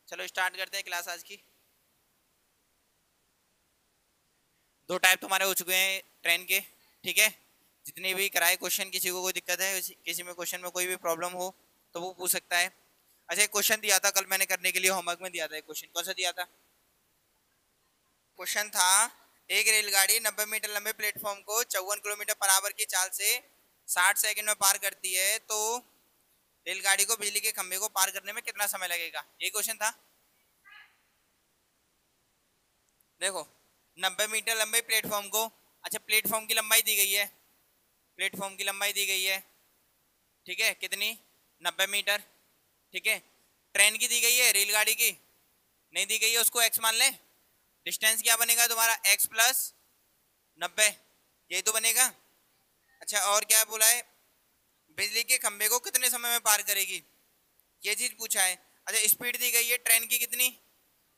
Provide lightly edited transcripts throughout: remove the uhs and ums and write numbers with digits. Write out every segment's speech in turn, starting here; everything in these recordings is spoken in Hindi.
चलो स्टार्ट करते हैं क्लास आज की। दो टाइप तुम्हारे हो चुके हैं ट्रेन के, ठीक है। जितने भी कराए क्वेश्चन, किसी को कोई दिक्कत है, किसी में क्वेश्चन में कोई भी प्रॉब्लम हो तो वो पूछ सकता है। अच्छा, एक क्वेश्चन दिया था कल मैंने करने के लिए, होमवर्क में दिया था। एक क्वेश्चन कौन सा दिया था? क्वेश्चन था, एक रेलगाड़ी 90 मीटर लंबे प्लेटफॉर्म को 54 किलोमीटर पर आवर की चाल से 60 सेकंड में पार करती है, तो रेलगाड़ी को बिजली के खंभे को पार करने में कितना समय लगेगा? ये क्वेश्चन था। देखो, 90 मीटर लंबे प्लेटफॉर्म को, अच्छा प्लेटफॉर्म की लंबाई दी गई है, प्लेटफॉर्म की लंबाई दी गई है, ठीक है, कितनी? 90 मीटर, ठीक है। ट्रेन की दी गई है, रेलगाड़ी की नहीं दी गई है, उसको एक्स मान लें। डिस्टेंस क्या बनेगा तुम्हारा? एक्स प्लस 90, यही तो बनेगा। अच्छा, और क्या बोला है? बिजली के खंभे को कितने समय में पार करेगी, ये चीज पूछा है। अच्छा, स्पीड दी गई है ट्रेन की कितनी?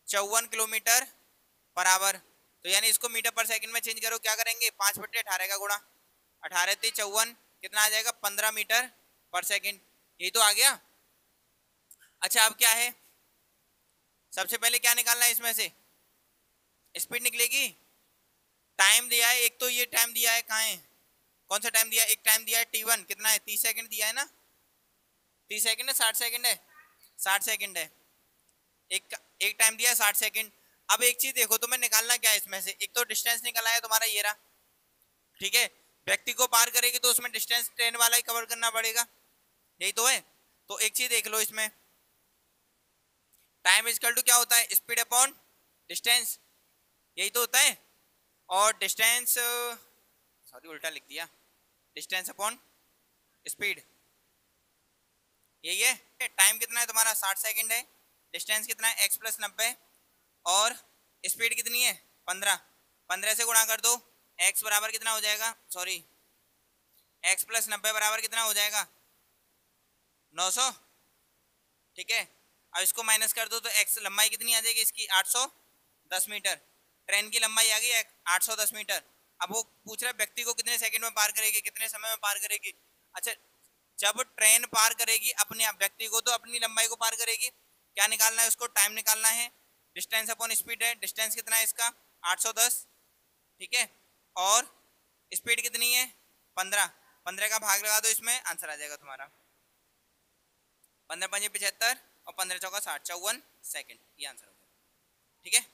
54 किलोमीटर पर आवर। तो यानी इसको मीटर पर सेकंड में चेंज करो, क्या करेंगे? 5/18 का गुणा 18×3 = 54, कितना आ जाएगा? 15 मीटर पर सेकंड। यही तो आ गया। अच्छा, अब क्या है? सबसे पहले क्या निकालना है इसमें से? स्पीड निकलेगी। टाइम दिया है, एक तो ये टाइम दिया है, कहाँ है? कौन सा टाइम दिया है? एक टाइम दिया है T1, कितना है? 30 सेकंड दिया है ना? 30 सेकंड है, 60 सेकंड है? 60 सेकंड है। एक एक टाइम दिया है 60 सेकंड। अब एक चीज देखो, तुम्हें निकालना क्या है इसमें से? एक तो डिस्टेंस निकला है तुम्हारा, ये रहा, ठीक है। व्यक्ति को पार करेगी तो उसमें डिस्टेंस ट्रेन वाला ही कवर करना पड़ेगा, यही तो है। तो एक चीज देख लो इसमें, टाइम इजकल टू क्या होता है? स्पीड अपॉन डिस्टेंस, यही तो होता है। और डिस्टेंस, सॉरी उल्टा लिख दिया, डिस्टेंस अपॉन स्पीड, यही है। टाइम कितना है तुम्हारा? 60 सेकंड है। डिस्टेंस कितना है? x plus 90। और स्पीड कितनी है? 15। 15 से गुणा कर दो, x बराबर कितना हो जाएगा? सॉरी, x प्लस 90 बराबर कितना हो जाएगा? 900, ठीक है। अब इसको माइनस कर दो तो x लंबाई कितनी आ जाएगी इसकी? 810 मीटर। ट्रेन की लंबाई आ गई 810 मीटर। अब वो पूछ रहा है व्यक्ति को कितने सेकंड में पार करेगी, कितने समय में पार करेगी। अच्छा, जब ट्रेन पार करेगी अपने आप, व्यक्ति को तो अपनी लंबाई को पार करेगी, क्या निकालना है उसको? टाइम निकालना है। डिस्टेंस अपॉन स्पीड है, डिस्टेंस कितना है इसका? 810, ठीक है। और स्पीड कितनी है? 15। 15 का भाग लगा दो इसमें, आंसर आ जाएगा तुम्हारा 15×5 = 75 और 15×4 = 60, 54 सेकंड, ये आंसर हो गया, ठीक है।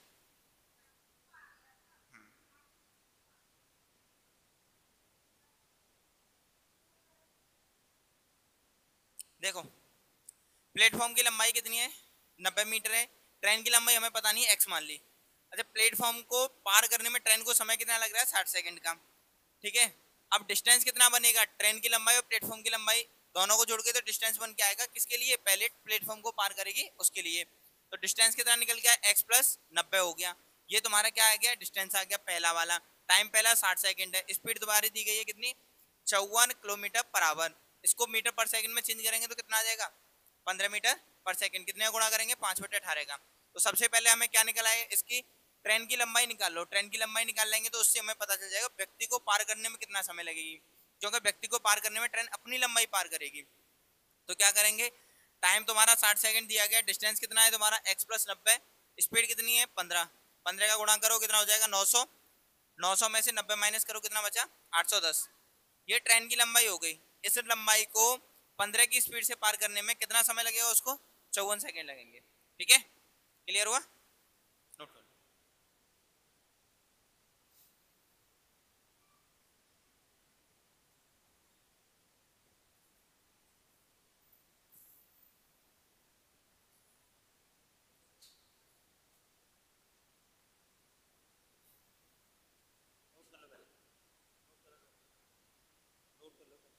देखो, प्लेटफॉर्म की लंबाई कितनी है? 90 मीटर है। ट्रेन की लंबाई हमें पता नहीं है, एक्स मान ली। अच्छा, प्लेटफॉर्म को पार करने में ट्रेन को समय कितना लग रहा है? 60 सेकंड का, ठीक है। अब डिस्टेंस कितना बनेगा? ट्रेन की लंबाई और प्लेटफॉर्म की लंबाई दोनों को जोड़ के तो डिस्टेंस बन के आएगा, किसके लिए? पहले प्लेटफॉर्म को पार करेगी उसके लिए। तो डिस्टेंस कितना निकल गया? x प्लस 90 हो गया। ये तुम्हारा क्या आ गया? डिस्टेंस आ गया पहला वाला। टाइम पहला 60 सेकंड है। स्पीड तुम्हारी दी गई है कितनी? 54 किलोमीटर पर आवर। इसको मीटर पर सेकंड में चेंज करेंगे तो कितना आ जाएगा? 15 मीटर पर सेकंड। कितने गुणा करेंगे? 5/18 का। तो सबसे पहले हमें क्या निकल आए? इसकी ट्रेन की लंबाई निकाल लो। ट्रेन की लंबाई निकाल लेंगे तो उससे हमें पता चल जाएगा व्यक्ति को पार करने में कितना समय लगेगी, क्योंकि व्यक्ति को पार करने में ट्रेन अपनी लंबाई पार करेगी। तो क्या करेंगे? टाइम तुम्हारा 60 सेकंड दिया गया, डिस्टेंस कितना है तुम्हारा? x प्लस 90, स्पीड कितनी है? 15। 15 का गुणा करो, कितना हो जाएगा? 900। 900 में से 90 माइनस करो, कितना बचा? 810। ये ट्रेन की लंबाई हो गई। इस लंबाई को 15 की स्पीड से पार करने में कितना समय लगेगा? उसको 54 सेकंड लगेंगे, ठीक है। क्लियर हुआ? नोट कर लो। नोट कर लो पहले, नोट कर लो पहले।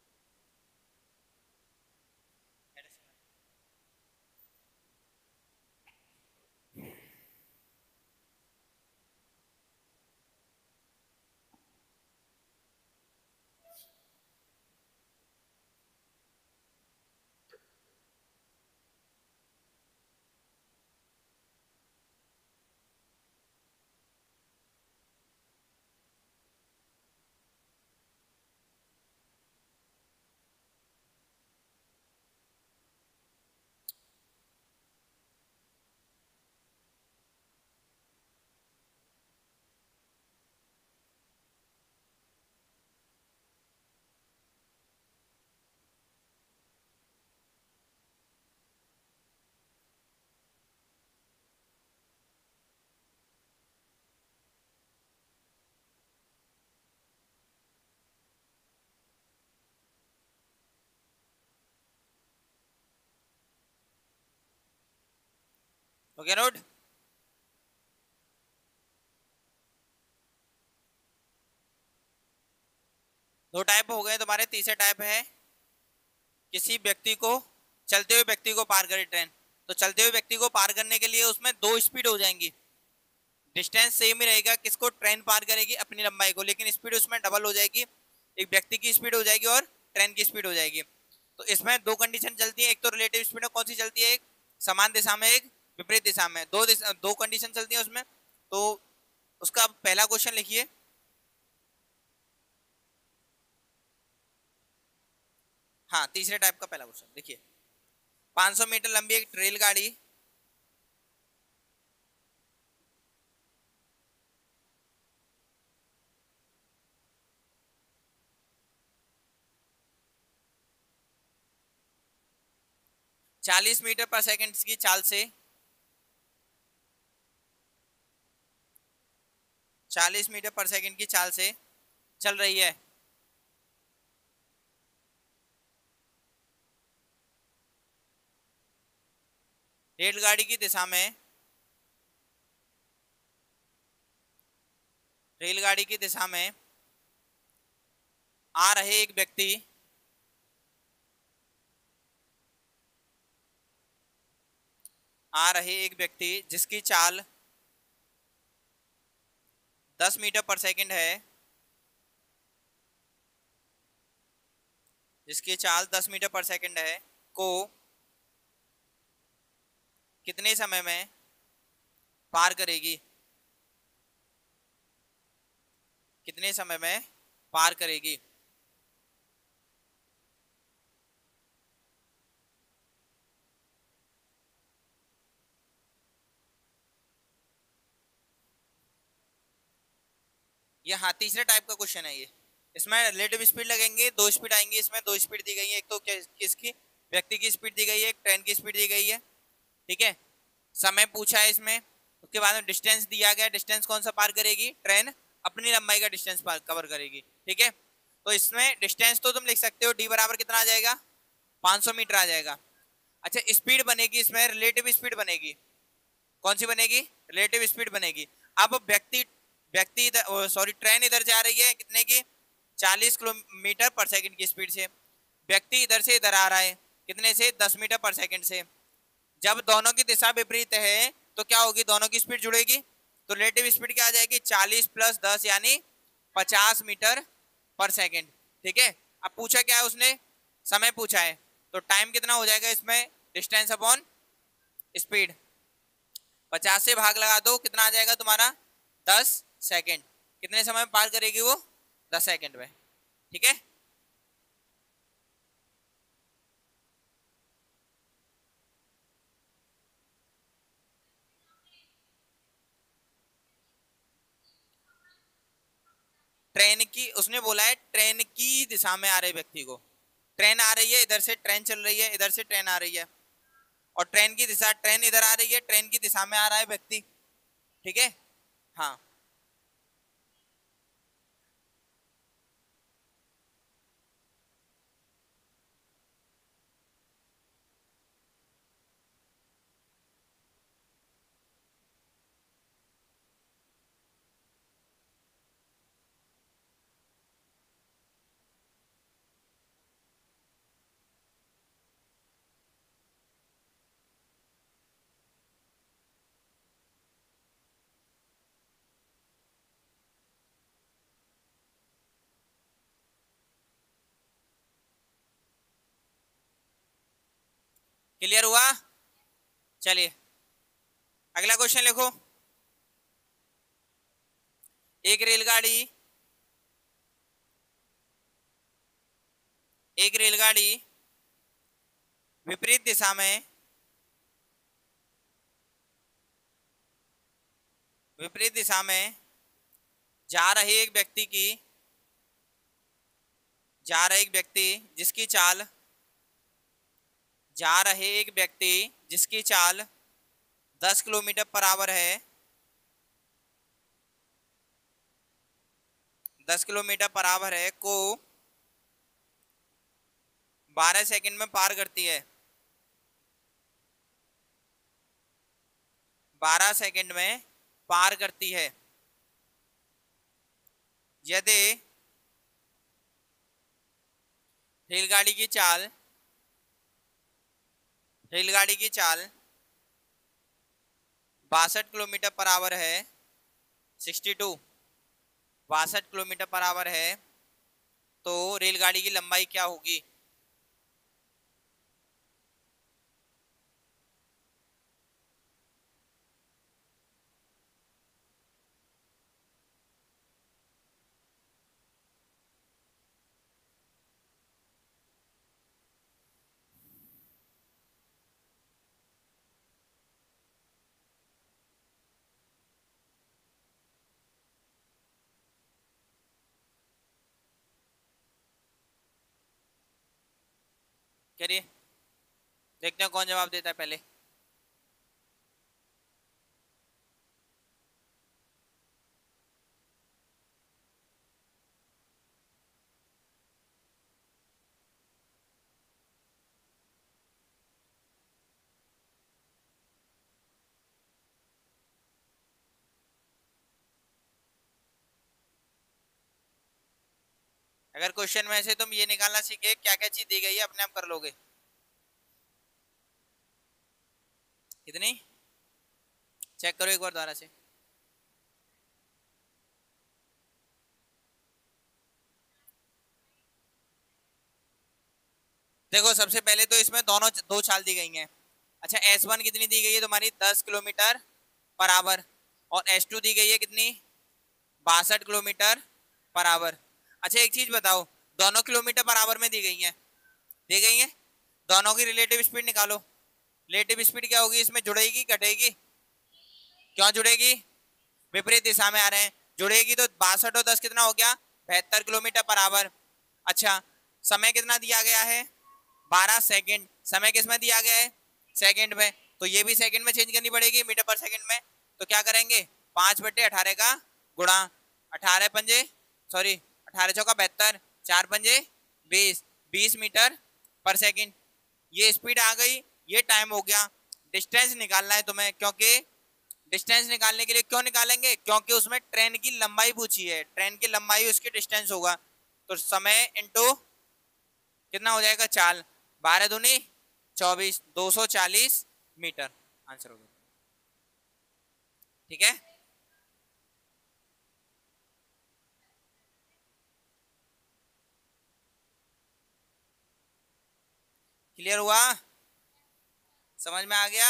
Okay note. दो टाइप हो गए तुम्हारे, तीसरे टाइप है किसी व्यक्ति को, चलते हुए व्यक्ति को पार करे ट्रेन। तो चलते हुए व्यक्ति को पार करने के लिए उसमें दो स्पीड हो जाएंगी, डिस्टेंस सेम ही रहेगा, किसको ट्रेन पार करेगी अपनी लंबाई को, लेकिन स्पीड उसमें डबल हो जाएगी, एक व्यक्ति की स्पीड हो जाएगी और ट्रेन की स्पीड हो जाएगी। तो इसमें दो कंडीशन चलती है, एक तो रिलेटिव स्पीड में कौन सी चलती है, एक समान दिशा में, एक विपरीत दिशा में, दो कंडीशन चलती है उसमें। तो उसका पहला क्वेश्चन लिखिए। हाँ, तीसरे टाइप का पहला क्वेश्चन देखिए। 500 मीटर लंबी एक रेलगाड़ी 40 मीटर पर सेकंड की चाल से 40 मीटर पर सेकंड की चाल से चल रही है। रेलगाड़ी की दिशा में, रेलगाड़ी की दिशा में आ रहे एक व्यक्ति जिसकी चाल 10 मीटर पर सेकंड है, जिसकी चाल 10 मीटर पर सेकंड है, को कितने समय में पार करेगी, कितने समय में पार करेगी। ये हाँ तीसरे टाइप का क्वेश्चन है ये। इसमें रिलेटिव स्पीड लगेंगे, दो स्पीड आएंगी, इसमें दो स्पीड दी गई है, एक तो किसकी, व्यक्ति की स्पीड दी गई है, एक ट्रेन की स्पीड दी गई है, ठीक है। समय पूछा है इसमें, उसके बाद में डिस्टेंस दिया गया, डिस्टेंस कौन सा पार करेगी, ट्रेन अपनी लंबाई का डिस्टेंस पार कवर करेगी, ठीक है। तो इसमें डिस्टेंस तो तुम लिख सकते हो, डी बराबर कितना आ जाएगा, 500 मीटर आ जाएगा। अच्छा स्पीड बनेगी इसमें, रिलेटिव स्पीड बनेगी, कौन सी बनेगी, रिलेटिव स्पीड बनेगी। अब व्यक्ति व्यक्ति इधर, सॉरी ट्रेन इधर जा रही है कितने की, 40 किलोमीटर पर सेकंड की स्पीड से, व्यक्ति इधर से इधर आ रहा है कितने से, 10 मीटर पर सेकंड से। जब दोनों की दिशा विपरीत है तो क्या होगी, दोनों की स्पीड जुड़ेगी, तो रिलेटिव स्पीड क्या आ जाएगी, 40 प्लस 10 यानी 50 मीटर पर सेकंड, ठीक है। अब पूछा क्या है उसने, समय पूछा है, तो टाइम कितना हो जाएगा इसमें, डिस्टेंस अपॉन स्पीड, 50 से भाग लगा दो, कितना आ जाएगा तुम्हारा, 10 सेकंड। कितने समय में पार करेगी वो, 10 सेकंड में, ठीक है। ट्रेन की, उसने बोला है ट्रेन की दिशा में आ रहे व्यक्ति को, ट्रेन आ रही है इधर से, ट्रेन चल रही है इधर से, ट्रेन आ रही है, और ट्रेन की दिशा, ट्रेन इधर आ रही है, ट्रेन की दिशा में आ रहा है व्यक्ति, ठीक है। हाँ क्लियर हुआ। चलिए अगला क्वेश्चन लिखो। एक रेलगाड़ी, एक रेलगाड़ी विपरीत दिशा में, विपरीत दिशा में जा रहे एक व्यक्ति की, जा रहे एक व्यक्ति जिसकी चाल, जा रहे एक व्यक्ति जिसकी चाल 10 किलोमीटर पर आवर है, 10 किलोमीटर पर आवर है, को 12 सेकंड में पार करती है। 12 सेकंड में पार करती है। यदि रेलगाड़ी की चाल 62 किलोमीटर पर आवर है, 62 किलोमीटर पर आवर है, तो रेलगाड़ी की लंबाई क्या होगी? करिए, देखते हैं कौन जवाब देता है पहले। अगर क्वेश्चन में से तुम ये निकालना सीखे क्या क्या चीज दी गई है, अपने आप कर लोगे। कितनी? चेक करो एक बार दोबारा से। देखो सबसे पहले तो इसमें दोनों दो चाल दी गई हैं। अच्छा S1 कितनी दी गई है तुम्हारी? 10 किलोमीटर पर आवर। और S2 दी गई है कितनी? 62 किलोमीटर पर आवर। अच्छा एक चीज बताओ, दोनों किलोमीटर पर आवर में दी गई हैं, दी गई हैं, दोनों की रिलेटिव स्पीड निकालो। रिलेटिव स्पीड क्या होगी इसमें? जुड़ेगी घटेगी? क्यों जुड़ेगी? विपरीत दिशा में आ रहे हैं, जुड़ेगी तो 62 और 10 कितना हो गया? 72 किलोमीटर पर आवर। अच्छा समय कितना दिया गया है? 12 सेकंड। समय किस में दिया गया है? सेकंड में। तो ये भी सेकंड में चेंज करनी पड़ेगी, मीटर पर सेकंड में। तो क्या करेंगे? 5/18 का गुणा 18 पंजे, सॉरी 18 चौका 72, 4 पंजे 20, 20 मीटर पर सेकंड। ये स्पीड आ गई, ये टाइम हो गया। डिस्टेंस निकालना है तुम्हें, क्योंकि डिस्टेंस निकालने के लिए क्यों निकालेंगे? क्योंकि उसमें ट्रेन की लंबाई पूछी है, ट्रेन की लंबाई उसकी डिस्टेंस होगा। तो समय इंटू कितना हो जाएगा? चाल। 12 दूनी 24, 240 मीटर आंसर हो गया। ठीक है, क्लियर हुआ? समझ में आ गया?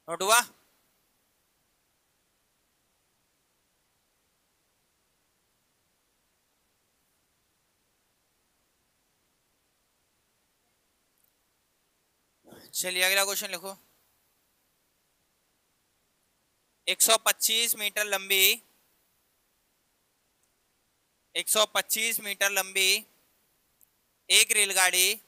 नोट हुआ? चलिए अगला क्वेश्चन लिखो। 125 मीटर लंबी 125 मीटर लंबी एक रेलगाड़ी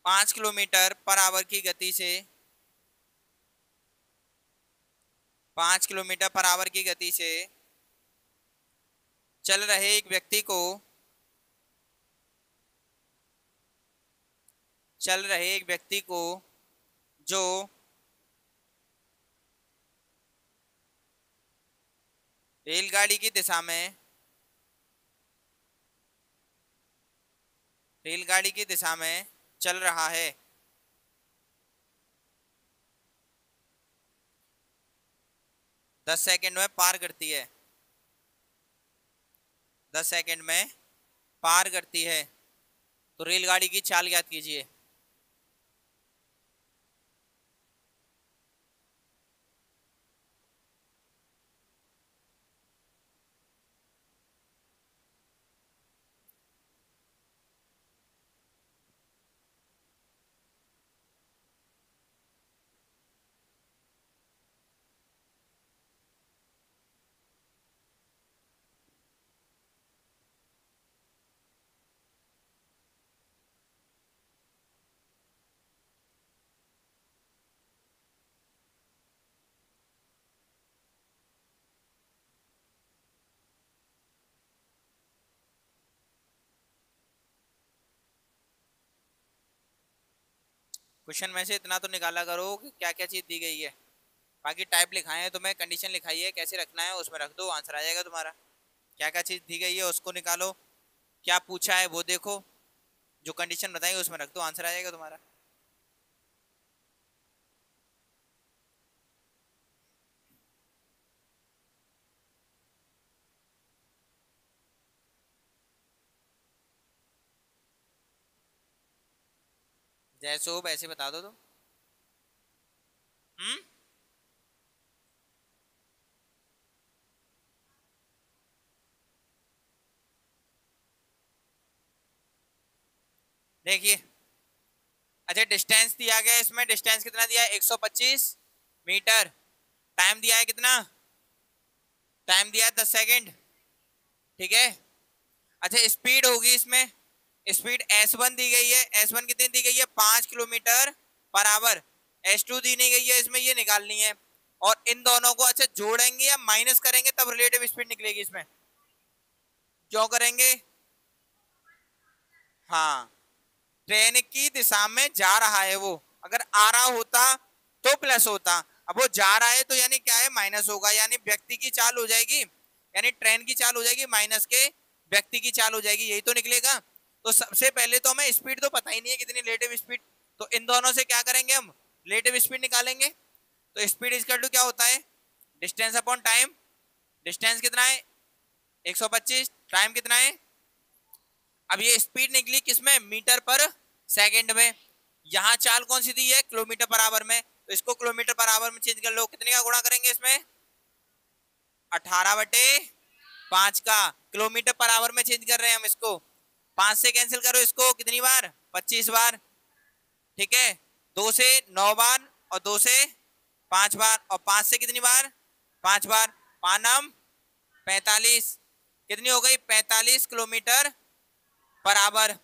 5 किलोमीटर पर आवर की गति से 5 किलोमीटर पर आवर की गति से चल रहे एक व्यक्ति को जो रेलगाड़ी की दिशा में चल रहा है। 10 सेकंड में पार करती है, 10 सेकंड में पार करती है। तो रेलगाड़ी की चाल ज्ञात कीजिए। क्वेश्चन में से इतना तो निकाला करो कि क्या क्या चीज दी गई है। बाकी टाइप लिखाए हैं तुम्हें, कंडीशन लिखाई है, कैसे रखना है उसमें रख दो, आंसर आ जाएगा तुम्हारा। क्या क्या चीज दी गई है उसको निकालो, क्या पूछा है वो देखो, जो कंडीशन बताई उसमें रख दो, आंसर आ जाएगा तुम्हारा। जैसे हो वैसे बता दो तुम। हम्म। देखिए, अच्छा डिस्टेंस दिया गया है इसमें, डिस्टेंस कितना दिया है 125 मीटर। टाइम दिया है कितना, टाइम दिया है 10 सेकंड। ठीक है। अच्छा स्पीड होगी इसमें, स्पीड S1 दी गई है, S1 कितनी दी गई है 5 किलोमीटर पर आवर। S2 दी नहीं गई है इसमें, ये निकालनी है। और इन दोनों को अच्छा जोड़ेंगे या माइनस करेंगे तब रिलेटिव स्पीड निकलेगी इसमें। क्यों करेंगे, हाँ, ट्रेन की दिशा में जा रहा है वो, अगर आ रहा होता तो प्लस होता, अब वो जा रहा है तो यानी क्या है माइनस होगा, यानी व्यक्ति की चाल हो जाएगी, यानी ट्रेन की चाल हो जाएगी माइनस के व्यक्ति की चाल हो जाएगी, यही तो निकलेगा। तो सबसे पहले तो हमें स्पीड तो पता ही नहीं है कितनी रिलेटिव स्पीड, तो इन दोनों से क्या करेंगे हम, रिलेटिव स्पीड निकालेंगे। तो स्पीड इक्वल टू क्या होता है, डिस्टेंस अपॉन टाइम। डिस्टेंस कितना है 125, टाइम कितना है, अब ये स्पीड निकली किसमें, मीटर पर सेकंड में। यहां चाल कौन सी दी है, किलोमीटर पर आवर में, तो इसको किलोमीटर पर आवर में चेंज कर लो, कितने का गुणा करेंगे इसमें, 18/5 का। किलोमीटर पर आवर में चेंज कर रहे हैं हम इसको, 5 से कैंसिल करो इसको, कितनी बार 25 बार। ठीक है, 2 से 9 बार और 2 से 5 बार, और 5 से कितनी बार 5 बार, 5 45, कितनी हो गई 45 किलोमीटर पर आवर,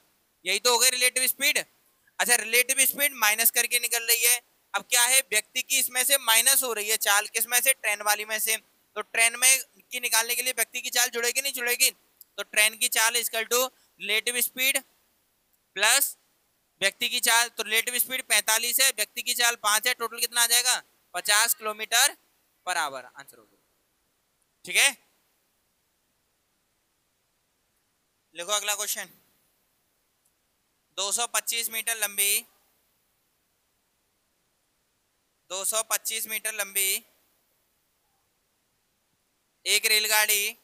यही तो हो गई रिलेटिव स्पीड। अच्छा रिलेटिव स्पीड माइनस करके निकल रही है, अब क्या है व्यक्ति की इसमें से माइनस हो रही है चाल, किसमें से, ट्रेन वाली में से, तो ट्रेन में की निकालने के लिए व्यक्ति की चाल जुड़ेगी नहीं जुड़ेगी, तो ट्रेन की चाल equal to relative speed plus व्यक्ति की चाल, तो रिलेटिव स्पीड 45 है, व्यक्ति की चाल 5 है, टोटल कितना आ जाएगा 50 किलोमीटर पर आवर, आंसर हो गया। ठीक है, लिखो अगला क्वेश्चन। 225 मीटर लंबी, 225 मीटर लंबी एक रेलगाड़ी,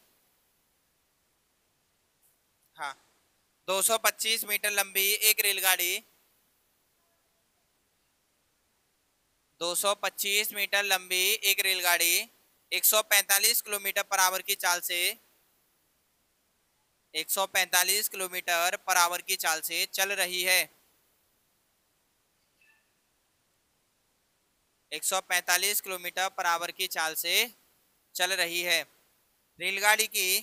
हाँ, 225 मीटर लंबी एक रेलगाड़ी, 225 मीटर लंबी एक रेलगाड़ी 145 किलोमीटर पर आवर की चाल से, 145 किलोमीटर पर आवर की चाल से चल रही है, 145 किलोमीटर पर आवर की चाल से चल रही है। रेलगाड़ी की,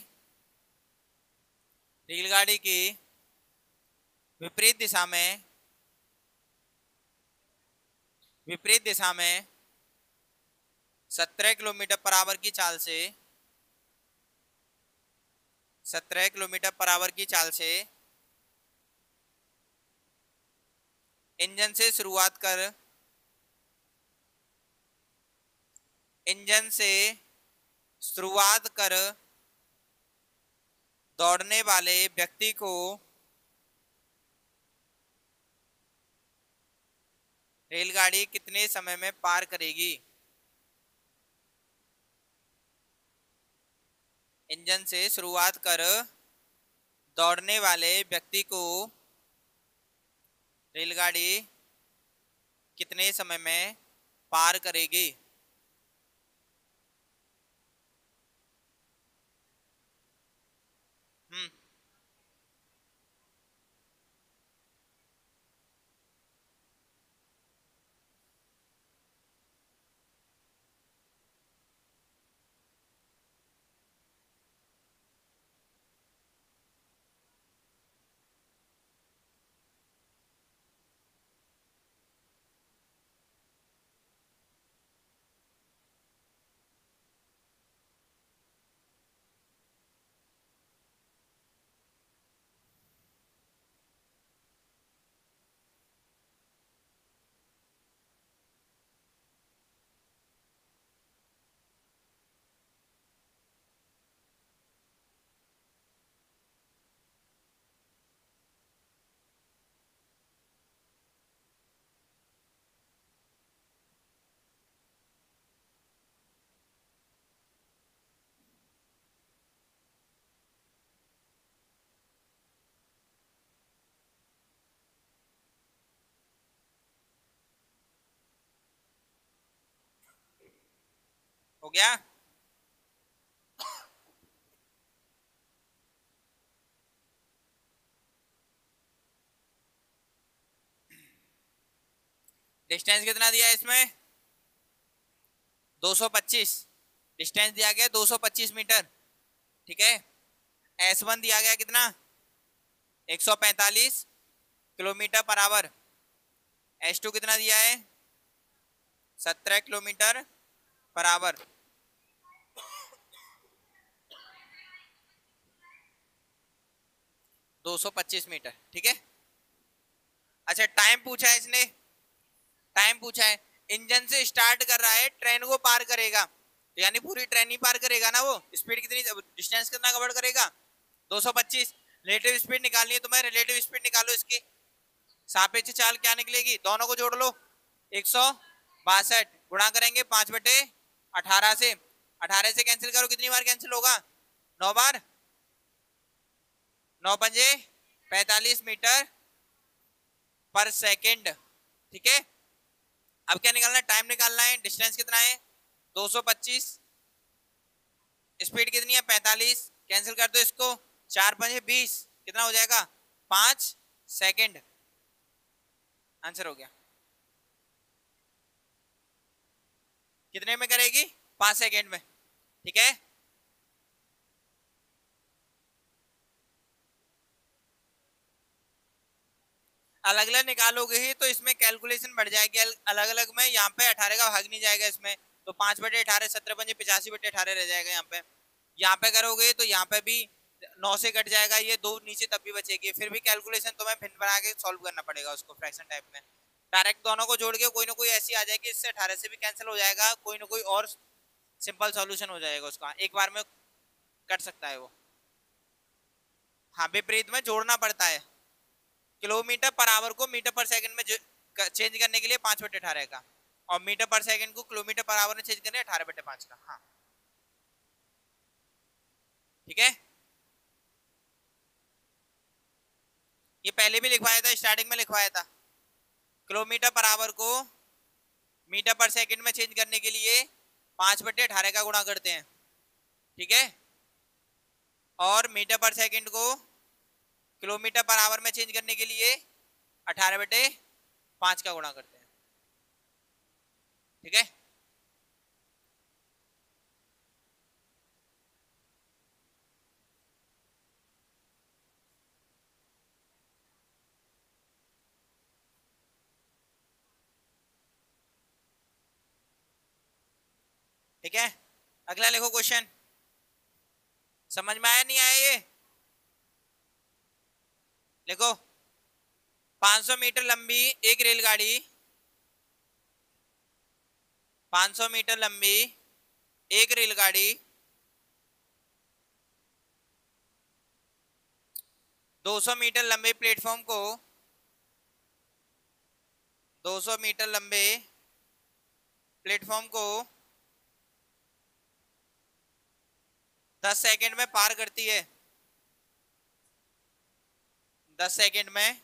रेलगाड़ी की विपरीत दिशा में, विपरीत दिशा में 17 किलोमीटर पर आवर की चाल से, 17 किलोमीटर पर आवर की चाल से इंजन से शुरुआत कर, इंजन से शुरुआत कर दौड़ने वाले व्यक्ति को रेलगाड़ी कितने समय में पार करेगी, इंजन से शुरुआत कर दौड़ने वाले व्यक्ति को रेलगाड़ी कितने समय में पार करेगी। हम्म, हो गया। डिस्टेंस कितना दिया है इसमें? 225। डिस्टेंस दिया गया 225 मीटर। ठीक है। S1 दिया गया कितना? 145 किलोमीटर पर आवर। S2 कितना दिया है? 17 किलोमीटर पर आवर। 225 मीटर। ठीक है। अच्छा, टाइम पूछा है इसने। टाइम पूछा है। इंजन से स्टार्ट कर रहा है, ट्रेन को पार करेगा, तो यानी पूरी ट्रेन ही पार करेगा ना वो। स्पीड कितनी, डिस्टेंस कितना कवर करेगा? 225। रिलेटिव स्पीड निकालनी है तुम्हें, रिलेटिव स्पीड निकालो इसकी। सापेक्ष चाल क्या निकलेगी? दोनों को जोड़ लो। 162 गुणा करेंगे 5/18 से। 18 से कैंसिल करो, कितनी बार कैंसिल होगा? 9 बार। 9 पंजे 45 मीटर पर सेकेंड। ठीक है। अब क्या निकालना है? टाइम निकालना है। डिस्टेंस कितना है? 225। स्पीड कितनी है? 45। कैंसिल कर दो इसको। 4 पंजे 20, कितना हो जाएगा? 5 सेकेंड। आंसर हो गया। कितने में करेगी? 5 सेकेंड में। ठीक है। अलग अलग निकालोगे ही तो इसमें कैलकुलेशन बढ़ जाएगी। अलग अलग में यहाँ पे 18 का भाग नहीं जाएगा इसमें, तो 5/18, 17 पंजे 85/18 रह जाएगा यहाँ पे। यहाँ पे करोगे तो यहाँ पे भी 9 से कट जाएगा, ये 2 नीचे तब भी बचेगी, फिर भी कैलकुलेशन तुम्हें भिन्न बना के सॉल्व करना पड़ेगा उसको फ्रैक्शन टाइप में। डायरेक्ट दोनों को जोड़ के कोई ना कोई ऐसी आ जाएगी, इससे 18 से भी कैंसिल हो जाएगा, कोई ना कोई और सिंपल सॉल्यूशन हो जाएगा उसका, एक बार में कट सकता है वो। हाँ, विपरीत में जोड़ना पड़ता है। किलोमीटर पर आवर को मीटर पर सेकंड में चेंज करने के लिए 5/18 का, और मीटर पर सेकंड को किलोमीटर पर आवर में चेंज करने 18/5 का। हाँ, ठीक है। ये पहले भी लिखवाया था, स्टार्टिंग में लिखवाया था। किलोमीटर पर आवर को मीटर पर सेकंड में चेंज करने के लिए 5/18 का गुणा करते हैं। ठीक है। और मीटर पर सेकंड को किलोमीटर पर आवर में चेंज करने के लिए 18/5 का गुणा करते हैं। ठीक है। ठीक है। अगला लिखो क्वेश्चन। समझ में आया नहीं आया ये? लिखो। 500 मीटर लंबी एक रेलगाड़ी, 500 मीटर लंबी एक रेलगाड़ी 200 मीटर लंबे प्लेटफॉर्म को 200 मीटर लंबे प्लेटफॉर्म को 10 सेकंड में पार करती है। 10 सेकंड में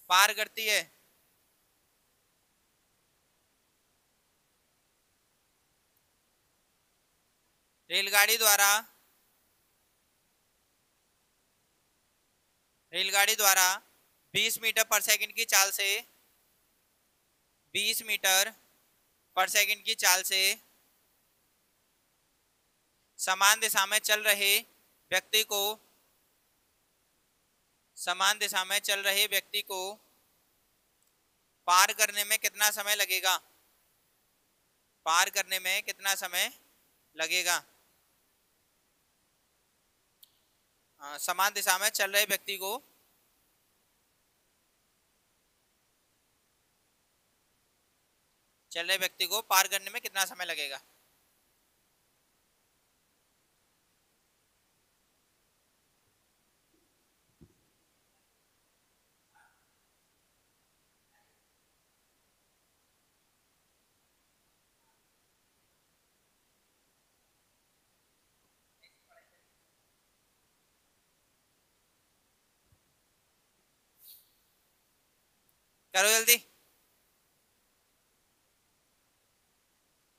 पार करती है। रेलगाड़ी द्वारा 20 मीटर पर सेकंड की चाल से 20 मीटर पर सेकंड की चाल से समान दिशा में चल रहे व्यक्ति को समान दिशा में चल रहे व्यक्ति को पार करने में कितना समय लगेगा? पार करने में कितना समय लगेगा? समान दिशा में चल रहे व्यक्ति को पार करने में कितना समय लगेगा? करो जल्दी,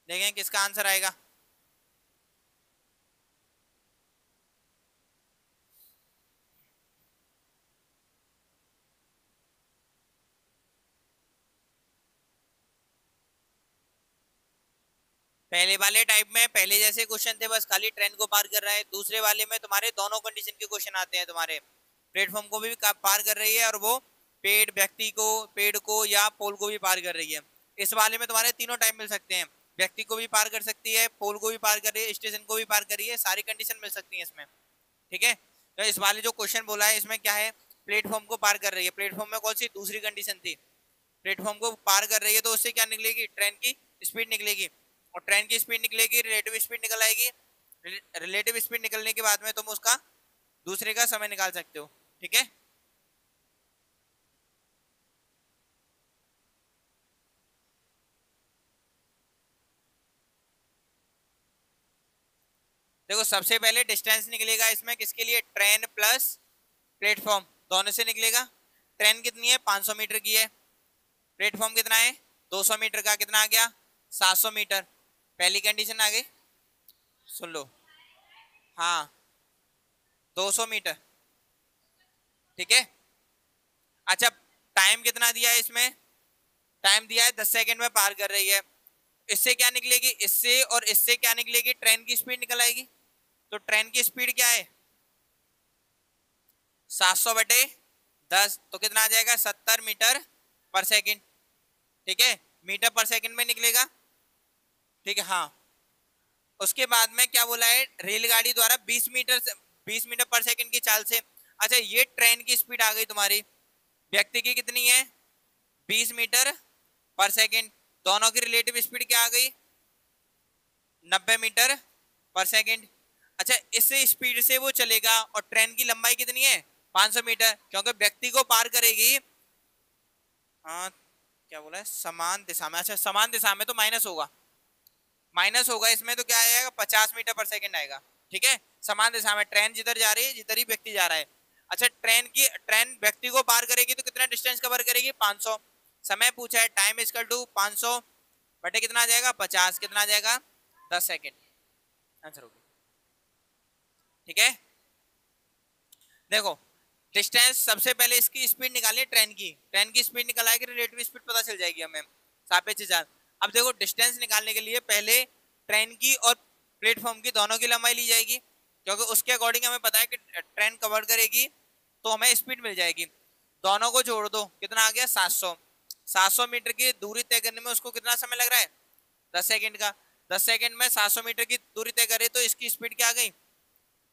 देखें किसका आंसर आएगा। पहले वाले टाइप में पहले जैसे क्वेश्चन थे, बस खाली ट्रेन को पार कर रहा है। दूसरे वाले में तुम्हारे दोनों कंडीशन के क्वेश्चन आते हैं, तुम्हारे प्लेटफॉर्म को भी पार कर रही है और वो पेड़ व्यक्ति को, पेड़ को या पोल को भी पार कर रही है। इस वाले में तुम्हारे तीनों टाइप मिल सकते हैं, व्यक्ति को भी पार कर सकती है, पोल को भी पार कर रही है, स्टेशन को भी पार कर रही है, सारी कंडीशन मिल सकती है इसमें। ठीक है, तो इस वाले जो क्वेश्चन बोला है इसमें क्या है, प्लेटफॉर्म को पार कर रही है। प्लेटफॉर्म में कौन सी दूसरी कंडीशन थी, प्लेटफॉर्म को पार कर रही है, तो उससे क्या निकलेगी, ट्रेन की स्पीड निकलेगी, और ट्रेन की स्पीड निकलेगी, रिलेटिव स्पीड निकल आएगी। रिलेटिव स्पीड निकलने के बाद में तुम उसका दूसरे का समय निकाल सकते हो। ठीक है, देखो सबसे पहले डिस्टेंस निकलेगा इसमें किसके लिए, ट्रेन प्लस प्लेटफॉर्म दोनों से निकलेगा। ट्रेन कितनी है, 500 मीटर की है। प्लेटफॉर्म कितना है, 200 मीटर का, कितना आ गया, 700 मीटर। पहली कंडीशन आ गई, सुन लो, हाँ 200 मीटर। ठीक है, अच्छा टाइम कितना दिया है इसमें, टाइम दिया है 10 सेकंड में पार कर रही है। इससे क्या निकलेगी, इससे और इससे क्या निकलेगी, ट्रेन की स्पीड निकल आएगी। तो ट्रेन की स्पीड क्या है, 700/10, तो कितना आ जाएगा, 70 मीटर पर सेकंड। ठीक है, मीटर पर सेकंड में निकलेगा। ठीक है, हाँ उसके बाद में क्या बोला है, रेलगाड़ी द्वारा 20 मीटर पर सेकंड की चाल से। अच्छा ये ट्रेन की स्पीड आ गई तुम्हारी, व्यक्ति की कितनी है, 20 मीटर पर सेकंड, दोनों की रिलेटिव स्पीड क्या आ गई, 90 मीटर पर सेकंड। अच्छा इस स्पीड से वो चलेगा, और ट्रेन की लंबाई कितनी है, 500 मीटर, क्योंकि व्यक्ति को पार करेगी, हाँ क्या बोला है, समान दिशा में। अच्छा समान दिशा में तो माइनस होगा, माइनस होगा इसमें, तो क्या आएगा, 50 मीटर पर सेकंड आएगा। ठीक है, समान दिशा में ट्रेन जिधर जा रही है, जिधर ही व्यक्ति जा रहा है। अच्छा ट्रेन व्यक्ति को पार करेगी तो कितना डिस्टेंस कवर करेगी, 500। समय पूछा है, टाइम इजकल टू 500 बटे कितना आ जाएगा, 50, कितना आ जाएगा, 10 सेकेंड। आंसर हो गया। ठीक है, देखो डिस्टेंस सबसे पहले इसकी स्पीड निकालिए, ट्रेन की स्पीड निकल आएगी, रिलेटिव स्पीड पता चल जाएगी हमें, सापेक्ष चाल। अब देखो डिस्टेंस निकालने के लिए पहले ट्रेन की और प्लेटफॉर्म की दोनों की लंबाई ली जाएगी, क्योंकि उसके अकॉर्डिंग हमें पता है कि ट्रेन कवर करेगी तो हमें स्पीड मिल जाएगी। दोनों को जोड़ दो, कितना आ गया, 700। 700 मीटर की दूरी तय करने में उसको कितना समय लग रहा है, 10 सेकेंड का। 10 सेकेंड में 700 मीटर की दूरी तय करे तो इसकी स्पीड क्या आ गई,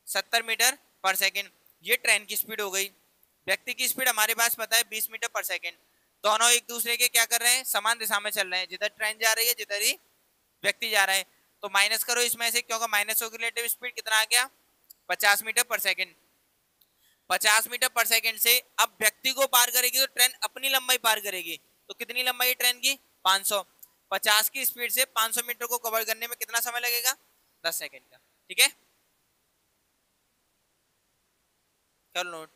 70 मीटर पर सेकेंड। ये ट्रेन की स्पीड हो गई। व्यक्ति की स्पीड हमारे पास पता है 20 मीटर पर सेकेंड। दोनों एक दूसरे के क्या कर रहे हैं, समान दिशा में चल रहे हैं, जिधर ट्रेन जा रही है जिधर ही व्यक्ति जा रहा है। तो माइनस करो इसमें से, क्योंकि माइनस होगी रिलेटिव स्पीड, कितना आ गया, 50 मीटर पर सेकेंड। 50 मीटर पर सेकेंड से अब व्यक्ति को पार करेगी तो ट्रेन अपनी लंबाई पार करेगी, तो कितनी लंबाई है ट्रेन की, 500। 50 की स्पीड से 500 मीटर को कवर करने में कितना समय लगेगा, 10 सेकेंड का। ठीक है, कर लो नोट।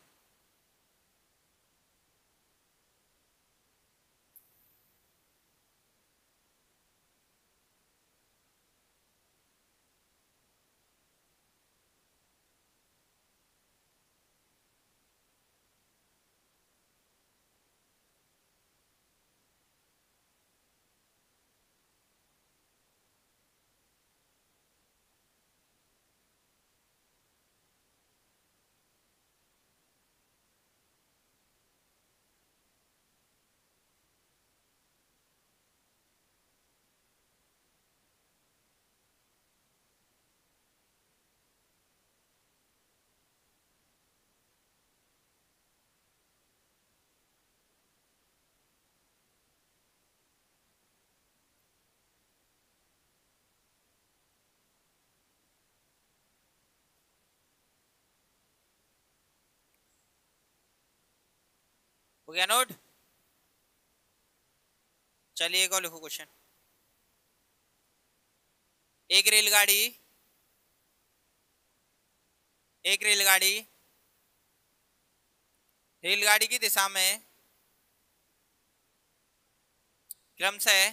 हो गया नोट, चलिए एक और लिखो क्वेश्चन। एक रेलगाड़ी एक रेलगाड़ी रेलगाड़ी की दिशा में क्रमशः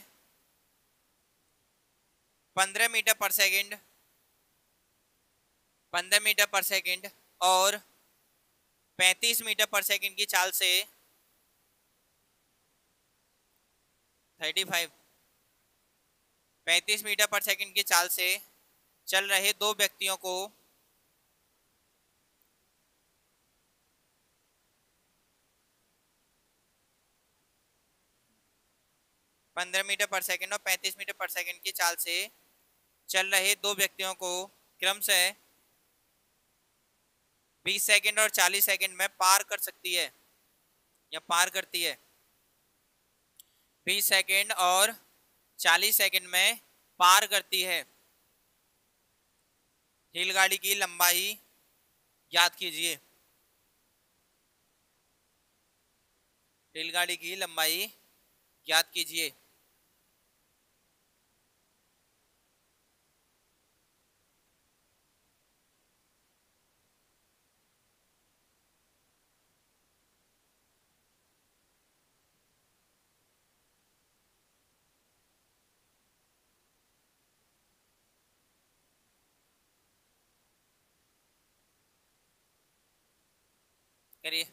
15 मीटर पर सेकेंड, 15 मीटर पर सेकेंड और 35 मीटर पर सेकेंड की चाल से 35 35 मीटर पर सेकंड की चाल से चल रहे दो व्यक्तियों को 15 मीटर पर सेकंड और 35 मीटर पर सेकंड की चाल से चल रहे दो व्यक्तियों को क्रमशः 20 सेकंड और 40 सेकंड में पार कर सकती है या पार करती है। 20 सेकंड और 40 सेकंड में पार करती है। रेलगाड़ी की लंबाई ज्ञात कीजिए। रेलगाड़ी की लंबाई ज्ञात कीजिए। करिए।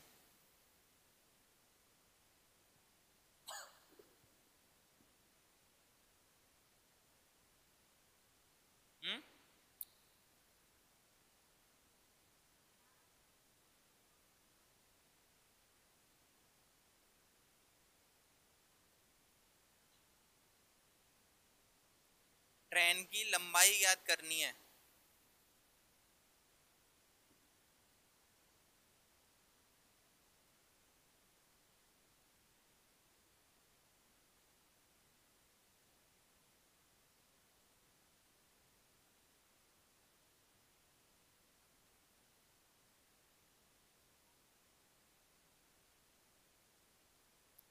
ट्रेन की लंबाई ज्ञात करनी है।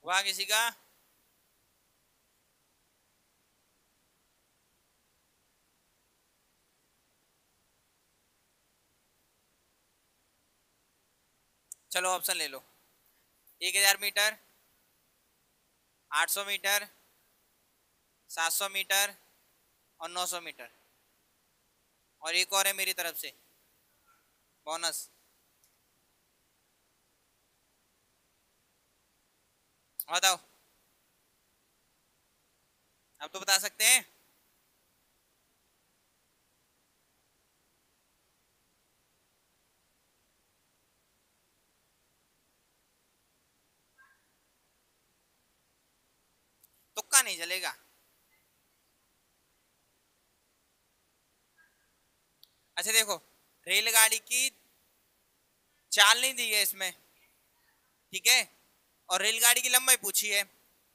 वहां किसी का चलो ऑप्शन ले लो। 1000 मीटर, 800 मीटर, 700 मीटर और 900 मीटर। और एक और है मेरी तरफ से बोनस। बताओ, अब तो बता सकते हैं। तुक्का नहीं चलेगा। अच्छा देखो, रेलगाड़ी की चाल नहीं दी है इसमें, ठीक है, और रेलगाड़ी की लंबाई पूछी है।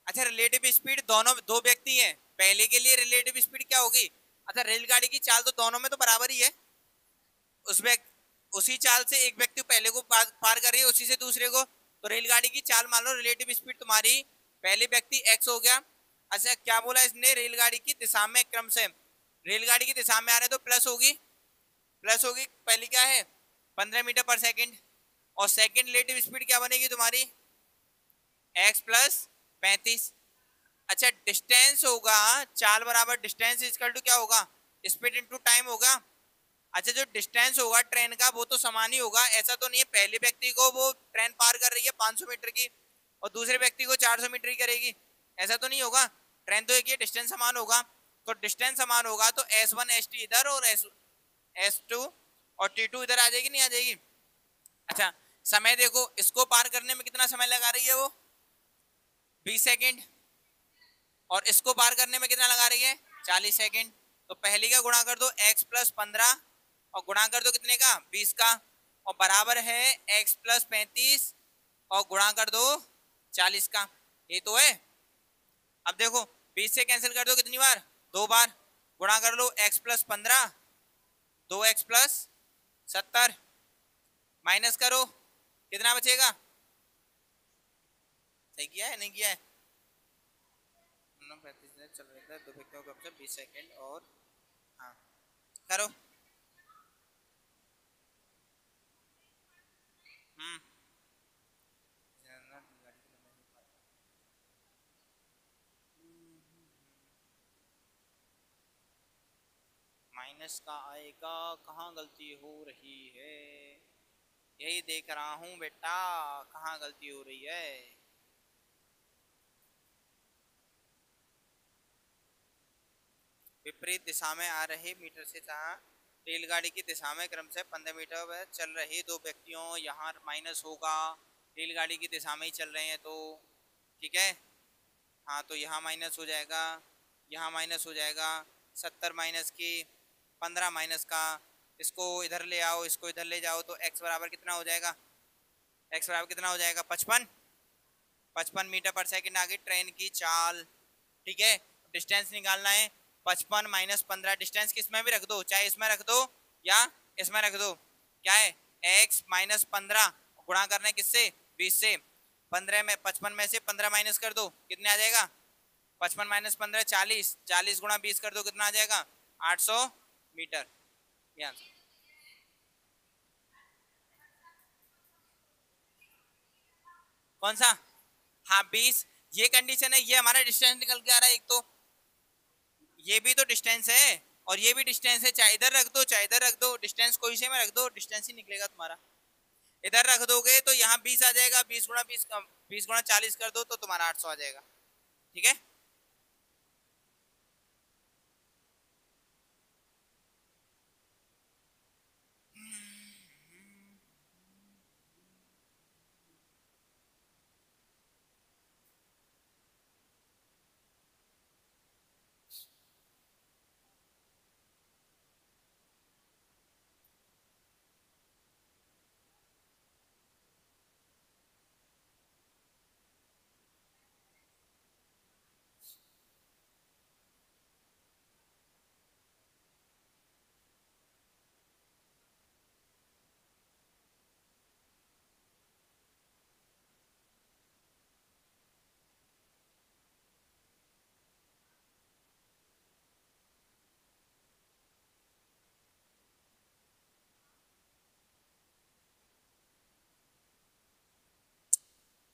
अच्छा, रिलेटिव स्पीड दोनों, दो व्यक्ति हैं, पहले के लिए रिलेटिव स्पीड क्या होगी? अच्छा, रेलगाड़ी की चाल तो दोनों में तो बराबर ही है। उसमें उसी चाल से एक व्यक्ति पहले को पार कर रही है, उसी से दूसरे को, तो रेलगाड़ी की चाल मान लो रिलेटिव स्पीड तुम्हारी पहले व्यक्ति x हो गया। अच्छा, क्या बोला इसने? रेलगाड़ी की दिशा में क्रम से, रेलगाड़ी की दिशा में आ रहे तो प्लस होगी, प्लस होगी। पहली क्या है? 15 मीटर पर सेकंड। और सेकंड रिलेटिव स्पीड क्या बनेगी तुम्हारी? x plus 35। अच्छा, डिस्टेंस होगा, चाल बराबर डिस्टेंस इक्वल टू क्या होगा? स्पीड इनटू टाइम होगा। अच्छा, जो डिस्टेंस होगा ट्रेन का वो तो समान ही होगा। ऐसा तो नहीं है पहले व्यक्ति को वो ट्रेन पार कर रही है 500 मीटर की और दूसरे व्यक्ति को 400 मीटर की करेगी, ऐसा तो नहीं होगा। ट्रेन तो एक ही, डिस्टेंस समान होगा। तो डिस्टेंस समान होगा तो S1 ST इधर और S2 और T2 इधर आ जाएगी, नहीं आ जाएगी? अच्छा, समय देखो, इसको पार करने में कितना समय लगा रही है वो? 20 सेकेंड। और इसको पार करने में कितना लगा रही है? 40 सेकेंड। तो पहली का गुणा कर दो x प्लस 15 और गुणा कर दो कितने का? 20 का, और बराबर है x प्लस 35 और गुणा कर दो 40 का। ये तो है। अब देखो, 20 से कैंसिल कर दो कितनी बार? 2 बार। गुणा कर लो x plus 15, 2x plus 70, minus करो, कितना बचेगा? सही किया है नहीं किया है? 35 चल रहा था, दो व्यक्तियों का अवसर 20 सेकेंड और, हाँ करो। हम्म माइनस का आएगा, कहाँ गलती हो रही है? यही देख रहा हूँ बेटा, कहाँ गलती हो रही है। विपरीत दिशा में आ रहे मीटर से जहाँ रेलगाड़ी की दिशा में क्रम से 15 मीटर पर चल रहे दो व्यक्तियों, यहाँ माइनस होगा, रेलगाड़ी की दिशा में ही चल रहे हैं तो ठीक है। हाँ तो यहाँ माइनस हो जाएगा, यहाँ माइनस हो जाएगा, 70 माइनस की 15 माइनस का, इसको इधर ले आओ, इसको इधर ले जाओ, तो x बराबर कितना हो जाएगा, x बराबर कितना हो जाएगा 55 मीटर पर सेकंड आगे ट्रेन की चाल। ठीक है, डिस्टेंस निकालना है, 55 माइनस 15, डिस्टेंस किसमें भी रख दो, चाहे इसमें रख दो या इसमें रख दो, क्या है x माइनस 15 गुणा करना है किससे 20 से, 15 में 55 में से 15 माइनस कर दो कितने आ जाएगा, 55 माइनस 15 40, 40 गुणा 20 कर दो कितना आ जाएगा 800 मीटर। यहाँ कौन सा, हाँ 20, ये कंडीशन है, ये हमारा डिस्टेंस निकल के आ रहा है, एक तो ये भी तो डिस्टेंस है और ये भी डिस्टेंस है, चाहे इधर रख दो चाहे इधर रख दो, डिस्टेंस कोई से में रख दो डिस्टेंस ही निकलेगा तुम्हारा। इधर रख दोगे तो यहाँ 20 आ जाएगा, 20 गुणा 20, 20 गुणा 40 कर दो तो तुम्हारा 800 आ जाएगा। ठीक है,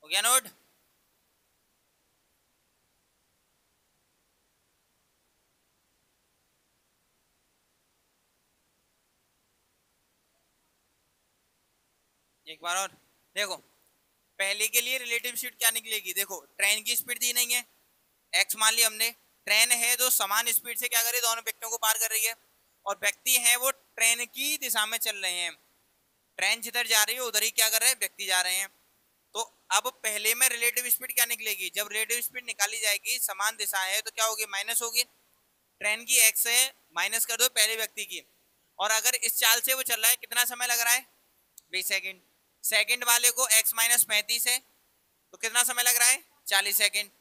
हो गया नोट। एक बार और देखो, पहले के लिए रिलेटिव स्पीड क्या निकलेगी, देखो ट्रेन की स्पीड दी नहीं है, एक्स मान ली हमने, ट्रेन है जो समान स्पीड से क्या करे दोनों व्यक्तियों को पार कर रही है, और व्यक्ति है वो ट्रेन की दिशा में चल रहे हैं, ट्रेन जिधर जा रही है उधर ही क्या कर रहे हैं व्यक्ति जा रहे हैं। तो अब पहले में रिलेटिव स्पीड क्या निकलेगी, जब रिलेटिव स्पीड निकाली जाएगी समान दिशा है तो क्या होगी माइनस होगी, ट्रेन की एक्स है माइनस कर दो पहले व्यक्ति की, और अगर इस चाल से वो चल रहा है कितना समय लग रहा है 20 सेकंड, सेकंड वाले को x माइनस 35 है तो कितना समय लग रहा है 40 सेकंड।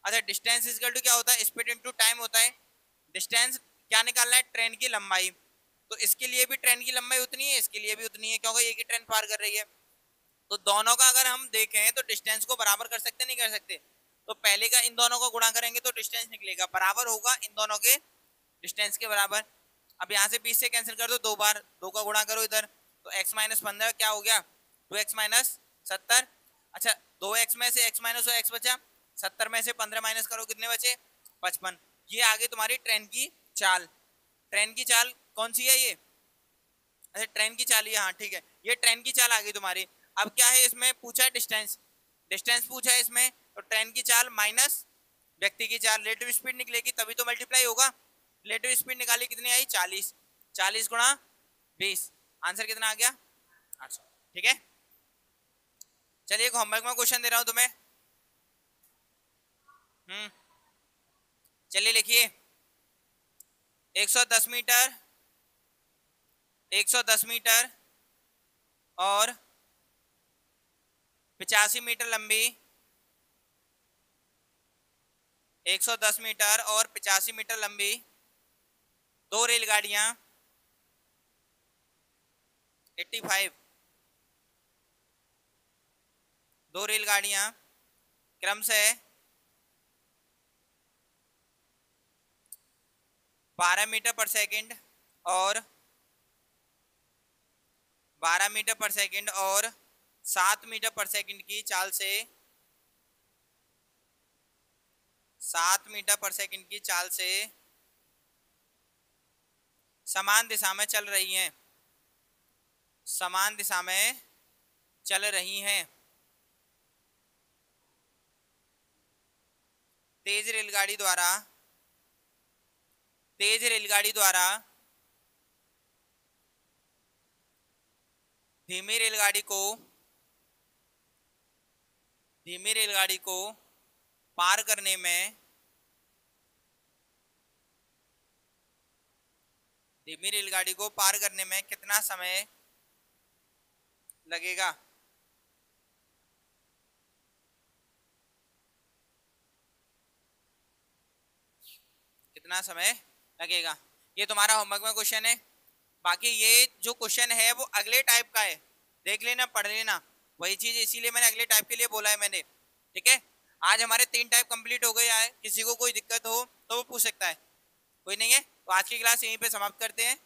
अच्छा डिस्टेंस इक्वल टू क्या होता है स्पीड इनटू टाइम होता है, डिस्टेंस क्या निकालना है ट्रेन की लंबाई, तो इसके लिए भी ट्रेन की लंबाई उतनी है इसके लिए भी उतनी है क्योंकि एक ही ट्रेन पार कर रही है, तो दोनों का अगर हम देखें तो डिस्टेंस को बराबर कर सकते नहीं कर सकते, तो पहले का इन दोनों को गुणा करेंगे तो डिस्टेंस निकलेगा बराबर होगा इन दोनों के डिस्टेंस के बराबर। अब यहाँ से 20 से कैंसिल कर दो, दो बार दो का गुणा करो इधर, तो x माइनस 15 क्या हो गया 2x माइनस 70। अच्छा 2x में से x माइनस x बचा, 70 में से 15 माइनस करो कितने बचे 55। ये आगे तुम्हारी ट्रेन की चाल, ट्रेन की चाल कौन सी है ये, अच्छा ट्रेन की चाल है, हाँ ठीक है ये ट्रेन की चाल आ गई तुम्हारी। अब क्या है इसमें पूछा है डिस्टेंस, डिस्टेंस पूछा है इसमें, तो ट्रेन की चाल माइनस व्यक्ति की चाल, रिलेटिव स्पीड निकलेगी तभी तो मल्टीप्लाई होगा, रिलेटिव स्पीड निकाली कितनी आई 40, 40 गुणा 20, आंसर कितना आ गया 800। ठीक है, चलिए एक होमवर्क में क्वेश्चन दे रहा हूं तुम्हें। चलिए लिखिए 110 मीटर, 110 मीटर और 85 मीटर लंबी, 110 मीटर और 85 मीटर लंबी दो रेलगाड़ियां 85, दो रेलगाड़ियां क्रम से 12 मीटर पर सेकंड और 12 मीटर पर सेकंड और 7 मीटर पर सेकंड की चाल से, 7 मीटर पर सेकंड की चाल से समान दिशा में चल रही हैं, समान दिशा में चल रही हैं। तेज रेलगाड़ी द्वारा तेज रेलगाड़ी द्वारा धीमी रेलगाड़ी को पार करने में कितना समय लगेगा? कितना समय लगेगा? ये तुम्हारा होमवर्क में क्वेश्चन है। बाकी ये जो क्वेश्चन है वो अगले टाइप का है, देख लेना, पढ़ लेना। वही चीज इसीलिए मैंने अगले टाइप के लिए बोला है मैंने। ठीक है, आज हमारे 3 टाइप कंप्लीट हो गए है। किसी को कोई दिक्कत हो तो वो पूछ सकता है, कोई नहीं है तो आज की क्लास यहीं पे समाप्त करते हैं।